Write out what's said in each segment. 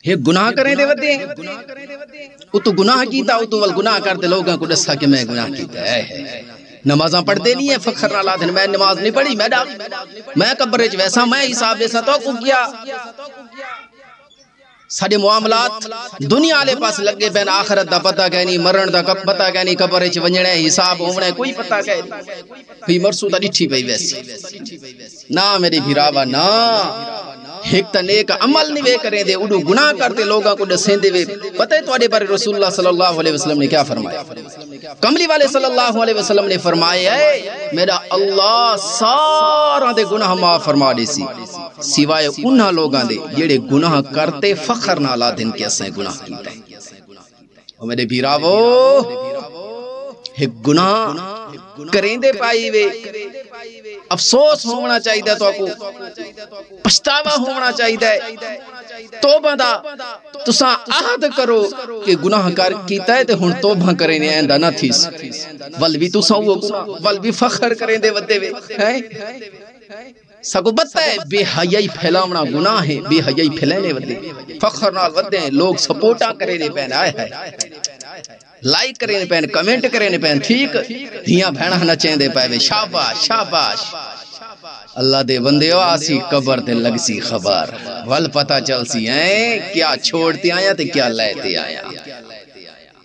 یہ گناہ کریں دے ودے او تو گناہ کیتا او تو ول گناہ کرتے لوگاں کو دسا کہ میں گناہ کیتا ہے نمازاں پڑھتے نہیں ہیں فخر نہ لادن میں نماز نہیں پڑھی میں قبرچ ویسا میں حساب جیسا تو کو کیا ساڑے معاملات دنیا لے پاس لگے بین آخرت دا پتہ کہنی مرن دا پتہ کہنی قبرچ ونجنے حساب ہونے کوئی پتہ کہنی پھر مرسو دا ڈٹھی پئی ویسی نا میری بھراوا نا ایک تا نیک عمل نہیں وے کریں دے اڈو گناہ کرتے لوگاں کو دسیں دے وے پتہ ہے توڑے بارے رسول اللہ صلی اللہ علیہ وسلم نے کیا فرمایا کملی والے صلی اللہ علیہ وسلم نے فرمایا ہے میرا اللہ سارا دے گناہ معاف فرما دے سی سوائے انہاں لوگاں دے جڑے گناہ کرتے فخر نہ لا دن کے اسیں گناہ کیتے ہیں اور میرے بھیراوو ایک گناہ کریں دے پائی وے افسوس ہونا چاہیے تو کو پچھتاوا ہونا چاہیے توبہ دا تساں عہد کرو کہ گناہ کار کیتا ہے تے ہن توبہ کریں نے ایندا نہ تھیس ول بھی تساں وہ ول بھی فخر کریں دے ودے وے ہیں سگو بتا ہے بے حیائی پھیلاونا گناہ ہے بے حیائی پھیلانے ودے فخر نال ودے ہیں لوگ سپورٹا کریں نے پہن آئے ہے لائک کریں پہن کمنٹ کریں پہن ٹھیک ہیاں بھیڑا نچیں دے پائے شاباش شاباش اللہ دے بندے ہو آسی قبر دے لگ سی خبر ول پتہ چل سی ہیں کیا چھوڑتے آیا تے کیا لیتے آیا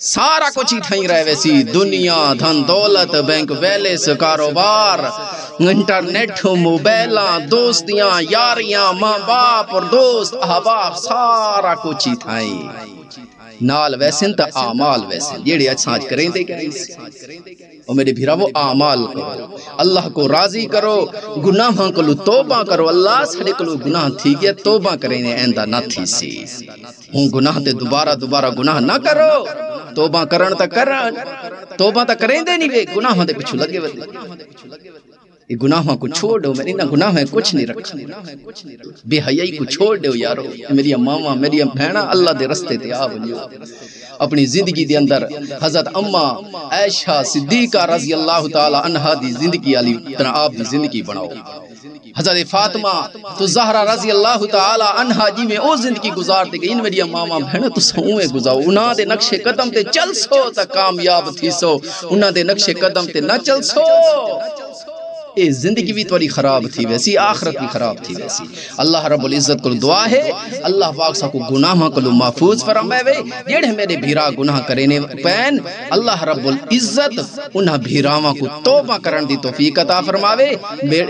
سارا کچھ ہی تھائیں رہے ویسی دنیا دھن دولت بینک بیلنس کاروبار انٹرنیٹ موبائلاں دوستیاں یاریاں ماں باپ اور دوست احباب سارا کچھ ہی تھائیں نال ویسن تا اعمال ویسن یہ اچھا کریں دے اور میرے بھیرا وہ اعمال کرو اللہ کو راضی کرو گناہاں کلو توبہ کرو اللہ سڑے کلو گناہ تھی گیا توبہ کریں ایندہ نہ تھی سی ہوں گناہ تے دوبارہ گناہ نہ کرو توبہ کرن تا کرن توبہ تا کریں دے نہیں وے گناہاں تے پچھو لگے ودے یہ گناہوں کو چھوڑ دو میری نہ گناہ ہے کچھ نہیں رکھا بے حیائی کو چھوڑ دو یارو میری ماما میری بہنا اللہ دے رستے تے آ بنیو اپنی زندگی دے اندر حضرت اما عائشہ صدیقہ رضی اللہ تعالی عنہا دی زندگی علی طرح آپ دی زندگی بناؤ حضرت فاطمہ تو زہرہ رضی اللہ تعالی عنہا جی میں او زندگی گزارتے کہ ان میری ماما بہنا تو سوئے گزارو انہاں دے نقش قدم تے چل سو تا کامیاب تھی سو انہاں دے نقش قدم تے نہ چل سو اے زندگی بھی توڑی خراب تھی ویسی آخرت بھی خراب تھی ویسی اللہ رب العزت کو دعا ہے اللہ پاک سا کو گناہ کو محفوظ فرمائے وے جڑے میرے بھیرا گناہ کرینے پین اللہ رب العزت انہاں بھیراواں کو توبہ کرن دی توفیق عطا فرماوے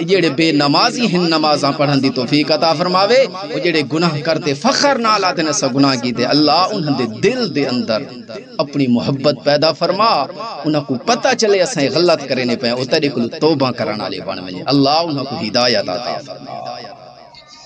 جڑے بے نمازی ہیں نمازاں پڑھن دی توفیق عطا فرماوے وہ جڑے گناہ کرتے فخر نہ لاتے نے سا گناہ کیتے اللہ انہاں دے دل دے اندر اپنی محبت پیدا فرما انہاں کو پتہ چلے اسیں غلط کرینے پین او تیرے کو توبہ کرنا بن وجے اللہ انہاں کو ہدایت عطا فرما